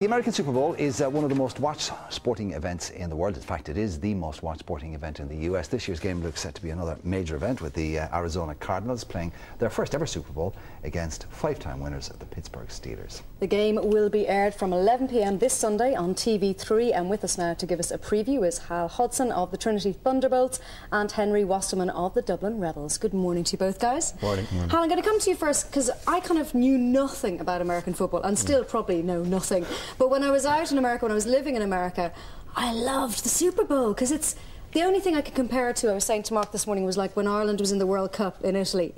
The American Super Bowl is one of the most watched sporting events in the world. In fact, it is the most watched sporting event in the US. This year's game looks set to be another major event, with the Arizona Cardinals playing their first ever Super Bowl against five-time winners, the Pittsburgh Steelers. The game will be aired from 11 p.m. this Sunday on TV3, and with us now to give us a preview is Hal Hudson of the Trinity Thunderbolts and Henry Wasserman of the Dublin Rebels. Good morning to you both, guys. Morning. Hal, I'm going to come to you first because I kind of knew nothing about American football and still probably know nothing. But when I was out in America, when I was living in America, I loved the Super Bowl because it's the only thing I could compare it to. I was saying to Mark this morning was like when Ireland was in the World Cup in Italy.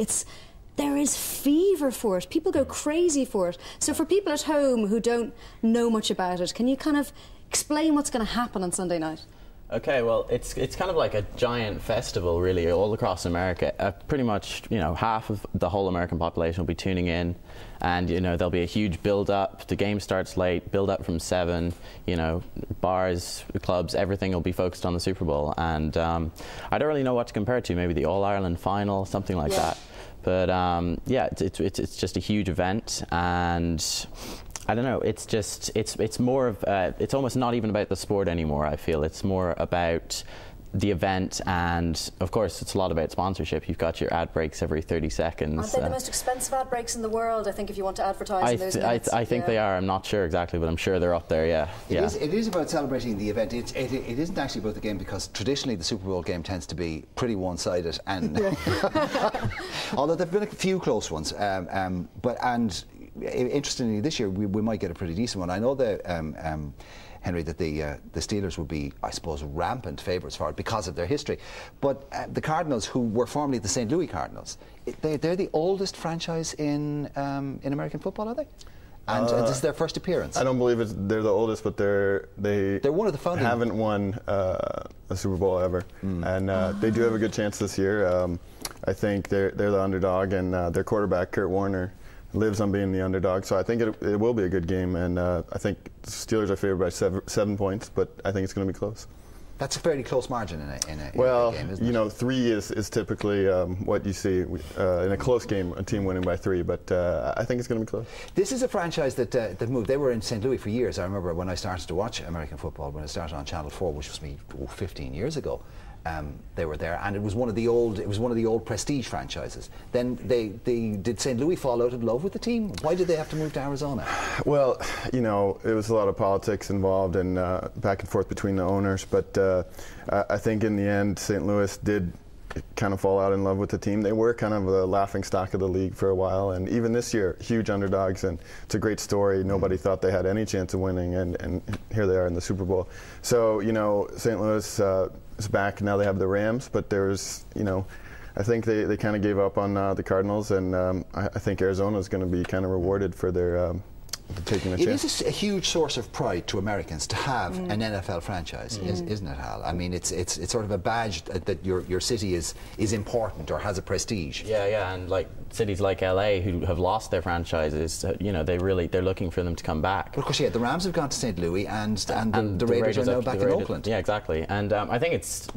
There is fever for it. People go crazy for it. So for people at home who don't know much about it, can you kind of explain what's going to happen on Sunday night? Okay, well, it's kind of like a giant festival, really, all across America. Pretty much, half of the whole American population will be tuning in, and there'll be a huge build-up. The game starts late, build-up from 7. Bars, clubs, everything will be focused on the Super Bowl, and I don't really know what to compare it to. Maybe the All-Ireland final, something like that. But yeah, it's just a huge event, and I don't know, it's more of, it's almost not even about the sport anymore, I feel. It's more about the event, and of course it's a lot about sponsorship. You've got your ad breaks every 30 seconds. Aren't they the most expensive ad breaks in the world, I think, if you want to advertise in those minutes? I think they are. I'm not sure exactly, but I'm sure they're up there, yeah. It is about celebrating the event. It isn't actually about the game, because traditionally the Super Bowl game tends to be pretty one-sided, and although there have been a few close ones, interestingly, this year we might get a pretty decent one. I know that Henry, that the Steelers would be, I suppose, rampant favourites for it because of their history. But the Cardinals, who were formerly the St. Louis Cardinals, they're the oldest franchise in American football, are they? And this is their first appearance. I don't believe they're the oldest, but they're one of the founding. Haven't won a Super Bowl ever, and they do have a good chance this year. I think they're the underdog, and their quarterback Kurt Warner lives on being the underdog, so I think it will be a good game, and I think the Steelers are favored by 7 points, but I think it's going to be close. That's a fairly close margin in a game, isn't it? 3 is typically what you see in a close game, a team winning by 3, but I think it's going to be close. This is a franchise that moved. They were in St. Louis for years. I remember when I started to watch American football, when I started on Channel 4, which was 15 years ago. They were there, and it was one of the old prestige franchises. Then did St. Louis fall out of love with the team? Why did they have to move to Arizona? Well, it was a lot of politics involved, and back and forth between the owners. But I think in the end, St. Louis did kind of fall out in love with the team. They were kind of the laughingstock of the league for a while, and even this year, huge underdogs, and it's a great story. Nobody thought they had any chance of winning, and here they are in the Super Bowl. So, St. Louis is back. Now they have the Rams, but there's, I think they kind of gave up on the Cardinals, and I think Arizona is going to be kind of rewarded for their taking a chance. It is a huge source of pride to Americans to have an NFL franchise, isn't it, Hal? I mean, it's sort of a badge that your city is important or has a prestige. Yeah, and like cities like LA who have lost their franchises, they're looking for them to come back. But of course, the Rams have gone to St. Louis, and the Raiders are now back in Oakland. Yeah, exactly. And I think it's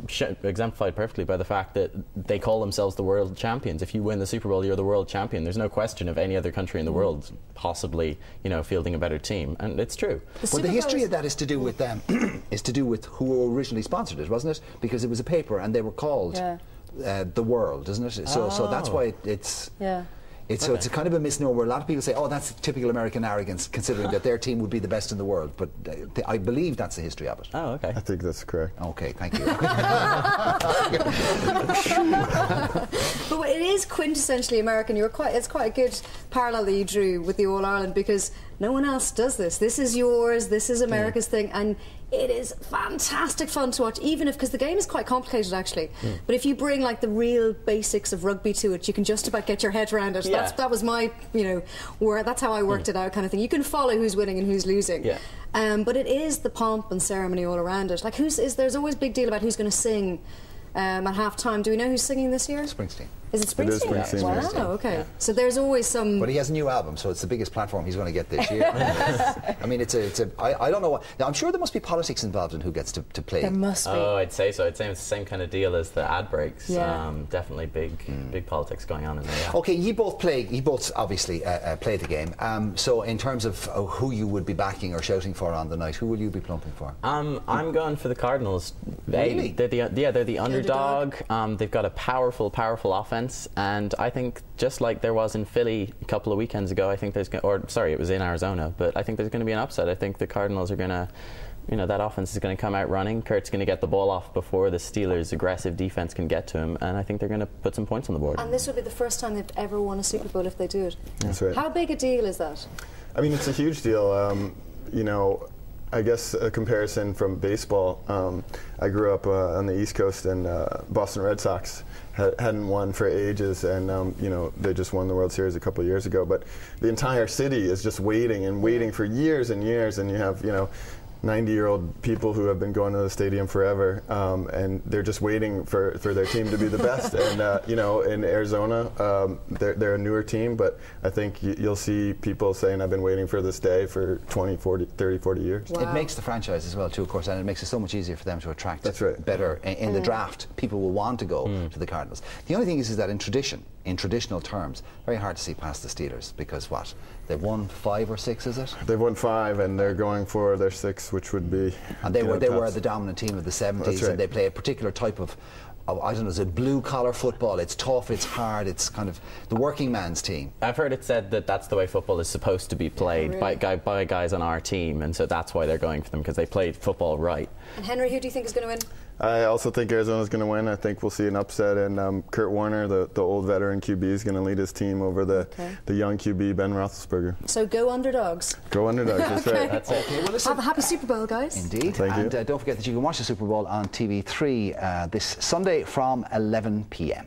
exemplified perfectly by the fact that they call themselves the world champions. If you win the Super Bowl, you're the world champion. There's no question of any other country in the world possibly, fielding a better team, and it's true. Well, the history of that is to do with who originally sponsored it, wasn't it? Because it was a paper, and they were called the World, isn't it? So that's why it's. Yeah. So it's a kind of a misnomer. A lot of people say, oh, that's typical American arrogance, considering that their team would be the best in the world. But I believe that's the history of it. Oh, okay. I think that's correct. Okay, thank you. But it is quintessentially American. It's quite a good parallel that you drew with the All-Ireland, because no one else does this. This is yours. This is America's thing, and it is fantastic fun to watch, even because the game is quite complicated, actually. But if you bring like the real basics of rugby to it, you can just about get your head around it. Yeah. That was my, that's how I worked it out, kind of thing. You can follow who's winning and who's losing. Yeah. But it is the pomp and ceremony all around it. Like, there's always a big deal about who's going to sing at half-time. Do we know who's singing this year? Springsteen. Is it Springsteen? It is Springsteen. Wow, okay. Yeah. So there's always some... But he has a new album, so it's the biggest platform he's going to get this year. I mean, I don't know what... Now, I'm sure there must be politics involved in who gets to play. There must be. Oh, I'd say so. I'd say it's the same kind of deal as the ad breaks. Yeah. Definitely big politics going on in there. Yeah. Okay, you both obviously play the game. So in terms of who you would be backing or shouting for on the night, who will you be plumping for? I'm going for the Cardinals. Really? They're the underdog. They've got a powerful offense, and I think just like there was in Philly a couple of weekends ago, I think there's it was in Arizona, but I think there's going to be an upset. I think the Cardinals are going to, that offense is going to come out running. Kurt's going to get the ball off before the Steelers' aggressive defense can get to him, and I think they're going to put some points on the board. And this will be the first time they've ever won a Super Bowl if they do it. That's right. How big a deal is that? I mean, it's a huge deal. I guess a comparison from baseball, I grew up on the East Coast, and Boston Red Sox hadn't won for ages, and they just won the World Series a couple of years ago. But the entire city is just waiting for years and years, and you have 90-year-old people who have been going to the stadium forever, and they're just waiting for their team to be the best. And in Arizona, they're a newer team, but I think you'll see people saying, I've been waiting for this day for 20, 40, 30, 40 years. Wow. It makes the franchise as well, too, of course, and it makes it so much easier for them to attract better in the draft. People will want to go to the Cardinals. The only thing is that in traditional terms, very hard to see past the Steelers, because what? They've won 5 or 6, is it? They've won 5, and they're going for their 6th, which would be... And they were the dominant team of the 70s, right. And they play a particular type of I don't know, is it blue-collar football? It's tough, it's hard, it's kind of the working man's team. I've heard it said that that's the way football is supposed to be played by guys on our team, and so that's why they're going for them, because they played football right. And Henry, who do you think is going to win? I also think Arizona's going to win. I think we'll see an upset, and Kurt Warner, the old veteran QB, is going to lead his team over the young QB, Ben Roethlisberger. So go Underdogs. Go Underdogs, that's right. That's it. Okay, well, listen. Have a happy Super Bowl, guys. Indeed. Thank you. And don't forget that you can watch the Super Bowl on TV3 this Sunday from 11 p.m.